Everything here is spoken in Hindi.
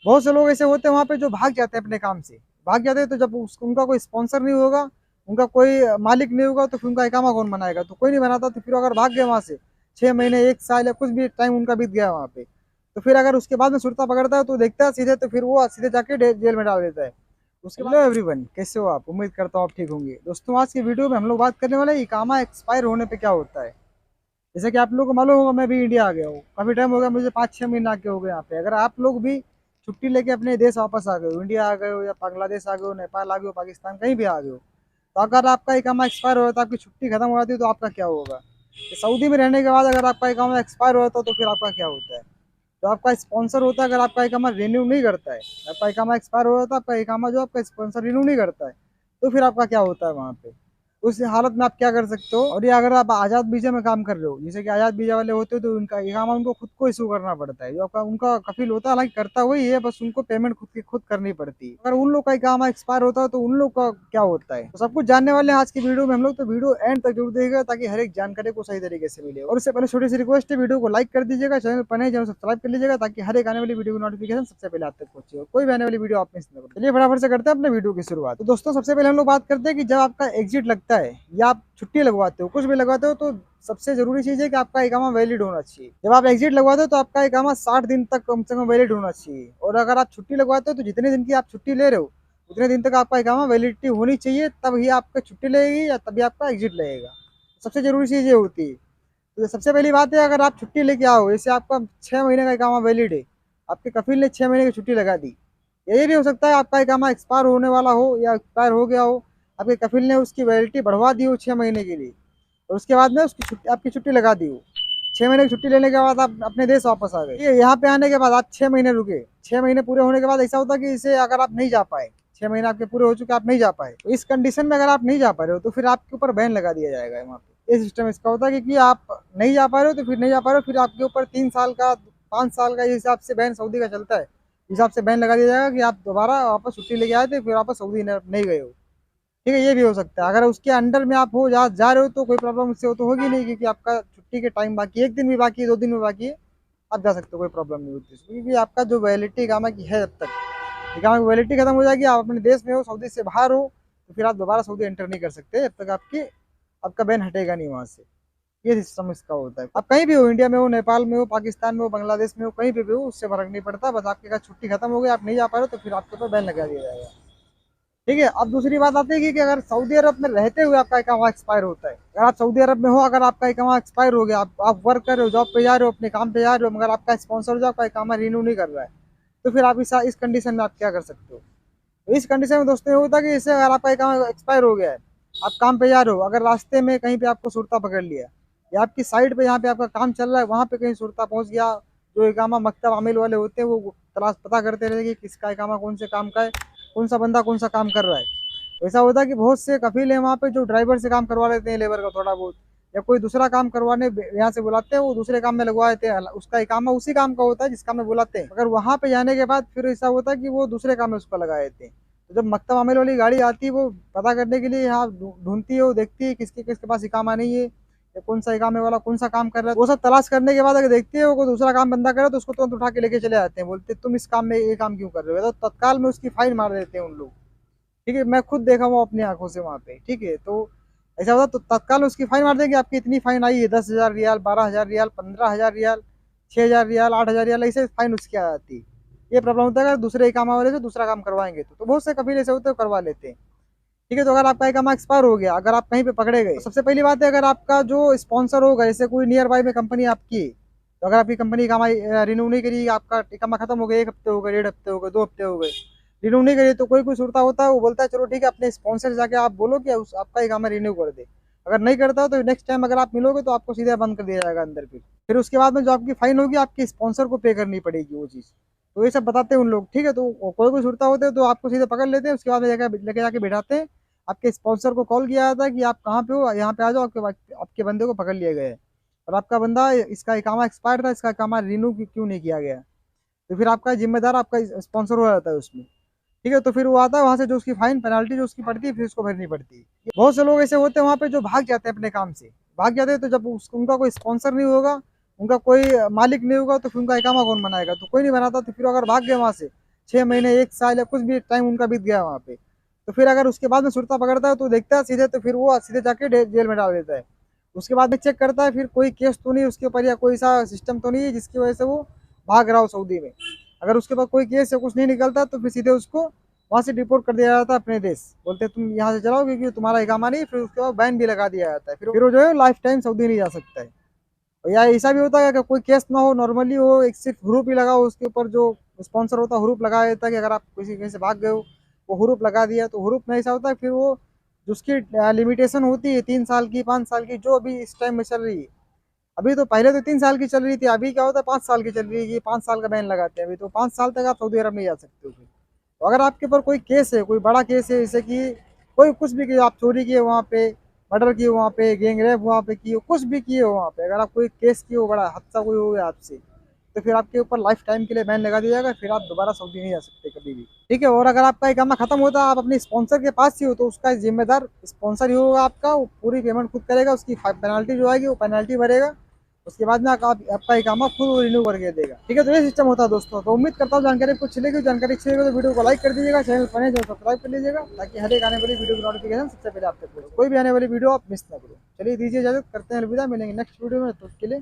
बहुत से लोग ऐसे होते हैं वहाँ पे जो भाग जाते हैं अपने काम से, भाग जाते हैं। तो जब उनका कोई स्पॉन्सर नहीं होगा, उनका कोई मालिक नहीं होगा, तो फिर उनका इकामा कौन बनाएगा? तो कोई नहीं बनाता। तो फिर अगर भाग गए वहाँ से 6 महीने, 1 साल या कुछ भी टाइम उनका बीत गया वहाँ पे, तो फिर अगर उसके बाद में सुरता पकड़ता है तो देखता है सीधे, तो फिर वो सीधे जाके जेल में डाल देता है। उसके बाद, हेलो एवरीवन, कैसे हो आप? उम्मीद करता हूँ आप ठीक होंगे। दोस्तों, आज की वीडियो में हम लोग बात करने वाले हैं इकामा एक्सपायर होने पे क्या होता है। जैसे कि आप लोगों को मालूम होगा, मैं भी इंडिया आ गया हूँ, काफी टाइम हो गया मुझे, 5-6 महीने आके हो गए यहाँ पे। अगर आप लोग भी छुट्टी लेके अपने देश वापस आ गए हो, इंडिया आ गए हो या बांग्लादेश आ गए हो, नेपाल आ गए हो, पाकिस्तान कहीं भी आ गए हो, तो अगर आपका इकामा एक्सपायर हो जाता है, आपकी छुट्टी खत्म हो जाती है, तो आपका क्या होगा? सऊदी में रहने के बाद अगर आपका इकामा एक्सपायर हो जाता है तो फिर आपका क्या होता है? जो आपका स्पॉन्सर होता है, अगर आपका इकामा रिन्यू नहीं करता है, आपका इकामा एक्सपायर हो जाता है, आपका इकामा जो आपका स्पॉन्सर रिन्यू नहीं करता है, तो फिर आपका क्या होता है वहाँ पे? उस हालत में आप क्या कर सकते हो? और ये अगर आप आज़ाद वीजा में काम कर रहे हो, जैसे कि आज़ाद वीजा वाले होते हो, तो उनका इकामा उनको खुद को इशू करना पड़ता है। जो आपका उनका कफील होता है, हालांकि करता वही है, बस उनको पेमेंट खुद की खुद करनी पड़ती है। अगर उन लोग का इकामा एक्सपायर होता है तो उन लोग का क्या होता है, तो सब कुछ जानने वाले हैं आज की वीडियो में हम लोग। तो वीडियो एंड तक जरूर देखिएगा ताकि हर एक जानकारी को सही तरीके से मिले। और इससे पहले छोटी सी रिक्वेस्ट है, वीडियो को लाइक कर दीजिएगा, चैनल पर नए चैनल सब्सक्राइब कर लीजिएगा ताकि हर एक आने वाली वीडियो की नोटिफिकेशन सबसे पहले आप तक पहुंचे और कोई भी आने वाली वीडियो आप मिस न करें। चलिए फटाफट से करते हैं अपने वीडियो की शुरुआत। तो दोस्तों, सबसे पहले हम लोग बात करते हैं कि जब आपका एग्जिट लगता है या आप छुट्टी लगवाते हो, कुछ भी लगवाते हो, तो सबसे जरूरी चीज है कि आपका इकामा वैलिड होना चाहिए। जब आप एग्जिट लगवाते हो तो आपका इकामा 60 दिन तक कम से कम वैलिड होना चाहिए। और अगर आप छुट्टी लगवाते हो तो जितने दिन की आप छुट्टी ले रहे हो उतने दिन तक आपका इकामा वैलिडिटी होनी चाहिए, तब ही आपका छुट्टी लगेगी या तभी आपका एग्जिट लगेगा। सबसे जरूरी चीज ये होती है। तो सबसे पहली बात है, अगर आप छुट्टी लेके आओ, जैसे आपका 6 महीने का इकामा वैलिड है, आपके कफील ने 6 महीने की छुट्टी लगा दी, ये भी हो सकता है आपका इकामा एक्सपायर होने वाला हो या एक्सपायर हो गया हो, आपके कफील ने उसकी वैलिडिटी बढ़वा दी हो 6 महीने के लिए, और उसके बाद में उसकी छुट्टी, आपकी छुट्टी लगा दी हो। 6 महीने की छुट्टी लेने के बाद आप अपने देश वापस आ गए। ये यहाँ पे आने के बाद आप 6 महीने रुके, 6 महीने पूरे होने के बाद ऐसा होता है कि इसे अगर आप नहीं जा पाए, 6 महीने आपके पूरे हो चुके, आप नहीं जा पाए, तो इस कंडीशन में अगर आप नहीं जा पा रहे हो तो फिर आपके ऊपर बैन लगा दिया जाएगा वहाँ पे। ये सिस्टम इसका होता है कि आप नहीं जा पा रहे हो तो फिर नहीं जा पा रहे हो, फिर आपके ऊपर 3 साल का, 5 साल का, इस हिसाब से बैन सऊदी का चलता है, इस हिसाब से बैन लगा दिया जाएगा कि आप दोबारा वापस छुट्टी लेके आए थे, फिर वापस सऊदी नहीं गए हो। ठीक है, ये भी हो सकता है। अगर उसके अंडर में आप हो जा रहे हो तो कोई प्रॉब्लम उससे हो तो होगी नहीं, क्योंकि आपका छुट्टी के टाइम बाकी है, 1 दिन भी बाकी है, 2 दिन भी बाकी है, आप जा सकते हो, कोई प्रॉब्लम नहीं होती इसमें, क्योंकि आपका जो वैलिडिटी इकामा की है, जब तक इकामा की वैलिडिटी खत्म हो जाएगी, आप अपने देश में हो, सऊदी से बाहर हो, तो फिर आप दोबारा सऊदी एंटर नहीं कर सकते जब तक आपका बैन हटेगा नहीं वहाँ से। ये सिस्टम इसका होता है। आप कहीं भी हो, इंडिया में हो, नेपाल में हो, पाकिस्तान में हो, बांग्लादेश में हो, कहीं भी हो, उससे फर्क नहीं पड़ता। बस आपके अगर छुट्टी खत्म हो गई, आप नहीं जा पा रहे हो, तो फिर आपके ऊपर बैन लगा दिया जाएगा। ठीक है, अब दूसरी बात आती है कि अगर सऊदी अरब में रहते हुए आपका इकामा एक्सपायर होता है, अगर आप सऊदी अरब में हो, अगर आपका इकामा एक्सपायर हो गया, आप वर्क कर रहे हो, जॉब पे जा रहे हो, अपने काम पे जा रहे हो, मगर आपका स्पॉन्सर जो आपका इकामा रिन्यू नहीं कर रहा है, तो फिर आप इस कंडीशन में आप क्या कर सकते हो? तो इस कंडीशन में दोस्तों ये होता है कि जैसे अगर आपका इकामा एक्सपायर हो गया है, आप काम पे जा रहे हो, अगर रास्ते में कहीं पे आपको सुरता पकड़ लिया, या आपकी साइड पे जहाँ पे आपका काम चल रहा है वहाँ पे कहीं सुरता पहुंच गया, जो इकामा मकतब आमिल वाले होते हैं वो तलाश पता करते रहे कि किसका इकामा कौन से काम का है, कौन सा बंदा कौन सा काम कर रहा है। तो ऐसा होता है कि बहुत से कफील हैं वहाँ पे जो ड्राइवर से काम करवा लेते हैं, लेबर का थोड़ा बहुत, या कोई दूसरा काम करवाने यहाँ से बुलाते हैं, वो दूसरे काम में लगवा देते हैं, उसका इकामा उसी काम का होता है जिस काम में बुलाते हैं, अगर वहाँ पे जाने के बाद फिर ऐसा होता है कि वो दूसरे काम में उसको लगा देते हैं। तो जब मकतब आमिल वाली गाड़ी आती है, वो पता करने के लिए यहाँ ढूंढती है, वो देखती है किसके किसके पास इकामा नहीं है, या कौन सा इकामे वाला कौन सा काम कर रहा है, वो सब तलाश करने के बाद अगर देखती है वो कोई दूसरा काम बंदा करे तो उसको तुरंत उठा के लेके चले जाते हैं, बोलते तुम इस काम में ये काम क्यों कर रहे हो, तो तत्काल में उसकी फाइन मार देते हैं उन लोग। ठीक है, मैं खुद देखा हूँ अपनी आंखों से वहाँ पे। ठीक है, तो ऐसा होता तो तत्काल उसकी फाइन मार देंगे, आपकी इतनी फाइन आई है, 10,000 रियाल, 12,000 रियाल, 15,000 रियाल, 6,000 रियाल, 8,000 रियाल, ऐसे फाइन उसकी आ जाती है। ये प्रॉब्लम होता है अगर दूसरे इकामा वाले से दूसरा काम करवाएंगे तो बहुत से कबीले ऐसे होते हैं करवा लेते हैं। ठीक है, तो अगर आपका इकामा एक्सपायर हो गया, अगर आप कहीं पे पकड़े गए, तो सबसे पहली बात है, अगर आपका जो स्पॉन्सर होगा, जैसे कोई नियर बाई में कंपनी आपकी है, तो अगर आपकी कंपनी इकामा रिन्यू नहीं करी, आपका इकामा खत्म हो गया, 1 हफ्ते हो गए, 1.5 हफ्ते हो गए, 2 हफ्ते हो गए, रिन्यू नहीं करी, तो कोई कोई सुरता होता है, वो बोलता है चलो ठीक है, अपने स्पॉन्सर से जाके आप बोलो कि आपका इकामा रिन्यू कर दे। अगर नहीं करता हो तो नेक्स्ट टाइम अगर आप मिलोगे तो आपको सीधे बंद कर दिया जाएगा अंदर। फिर उसके बाद में जो आपकी फाइन होगी, आपके स्पॉन्सर को पे करनी पड़ेगी वो चीज़। तो ये सब बताते हैं उन लोग। ठीक है, तो कोई कोई सुरता होते हैं तो आपको सीधे पकड़ लेते हैं, उसके बाद में लेके जाके बैठाते हैं, आपके स्पॉन्सर को कॉल किया जाता है कि आप कहाँ पे हो, यहाँ पे आ जाओ, आपके बंदे को पकड़ लिया गया है, और आपका बंदा, इसका इकामा एक्सपायर था, इसका इकामा रिन्यू क्यों नहीं किया गया, तो फिर आपका जिम्मेदार आपका स्पॉन्सर हो जाता है उसमें। ठीक है, तो फिर वो आता है वहां से, जो उसकी फाइन पेनल्टी जो उसकी पड़ती है फिर उसको भरनी पड़ती है। बहुत से लोग ऐसे होते हैं वहाँ पे जो भाग जाते हैं अपने काम से, भाग जाते हैं। तो जब उनका कोई स्पॉन्सर नहीं होगा, उनका कोई मालिक नहीं होगा, तो फिर उनका इकामा कौन बनाएगा? तो कोई नहीं बनाता। तो फिर अगर भाग गए वहां से 6 महीने 1 साल या कुछ भी टाइम उनका बीत गया वहाँ पे, तो फिर अगर उसके बाद में सुरता पकड़ता है तो देखता है सीधे, तो फिर वो सीधे जाके जेल में डाल देता है। उसके बाद में चेक करता है फिर कोई केस तो नहीं उसके ऊपर या कोई सा सिस्टम तो नहीं है जिसकी वजह से वो भाग रहा हो सऊदी में। अगर उसके पास कोई केस या कुछ नहीं निकलता तो फिर सीधे उसको वहाँ से डिपोर्ट कर दिया जाता है अपने देश, बोलते तुम यहाँ से चलाओ क्योंकि तुम्हारा इकामा नहीं, फिर उसके बाद बैन भी लगा दिया जाता है, फिर वो जो है लाइफ टाइम सऊदी नहीं जा सकता है। या ऐसा भी होता है कि कोई केस ना हो, नॉर्मली हो, एक सिर्फ ह्रूफ ही लगा हो उसके ऊपर, जो स्पॉन्सर होता है ह्रूफ लगा देता है कि अगर आप किसी कहीं से भाग गए हो, वो ह्रूफ लगा दिया, तो ह्रूफ में ऐसा होता है फिर वो जो उसकी लिमिटेशन होती है 3 साल की 5 साल की जो अभी इस टाइम में चल रही है। अभी तो पहले तो 3 साल की चल रही थी, अभी क्या होता है 5 साल की चल रही है कि 5 साल का बैन लगाते हैं, अभी तो 5 साल तक आप सऊदी अरब नहीं जा सकते हो फिर। तो अगर आपके ऊपर कोई केस है, कोई बड़ा केस है, जैसे कि कोई कुछ भी किया, आप चोरी किए वहाँ पे, मर्डर किए वहाँ पे, गैंग रेप वहाँ पे किए, कुछ भी किए हो वहाँ पे, अगर आप कोई केस किए हो, बड़ा हादसा कोई हो गया आपसे, तो फिर आपके ऊपर लाइफ टाइम के लिए बैन लगा दिया जाएगा, फिर आप दोबारा सऊदी नहीं जा सकते कभी भी। ठीक है, और अगर आपका इकामा खत्म होता है, आप अपने स्पॉन्सर के पास ही हो, तो उसका जिम्मेदार स्पॉन्सर ही होगा आपका, वो पूरी पेमेंट खुद करेगा, उसकी पेनल्टी जो आएगी वो पेनल्टी भरेगा, उसके बाद में आपका इकामा खुद रिन्यू करके देगा। ठीक है, तो ये सिस्टम होता है दोस्तों। तो उम्मीद करता हूँ जानकारी कुछ चलेगी, जानकारी अच्छी लगी तो वीडियो को लाइक कर दीजिएगा, चैनल पर नए जो सब्सक्राइब कर लीजिएगा, ताकि हर एक आने वाली वीडियो की नोटिफिकेशन सबसे पहले आप तक पहुंचे, कोई भी आने वाली वीडियो आप मिस ना करो। चलिए दीजिए इजाजत, करते हैं अलविदा, मिलेंगे नेक्स्ट वीडियो में, तो उसके लिए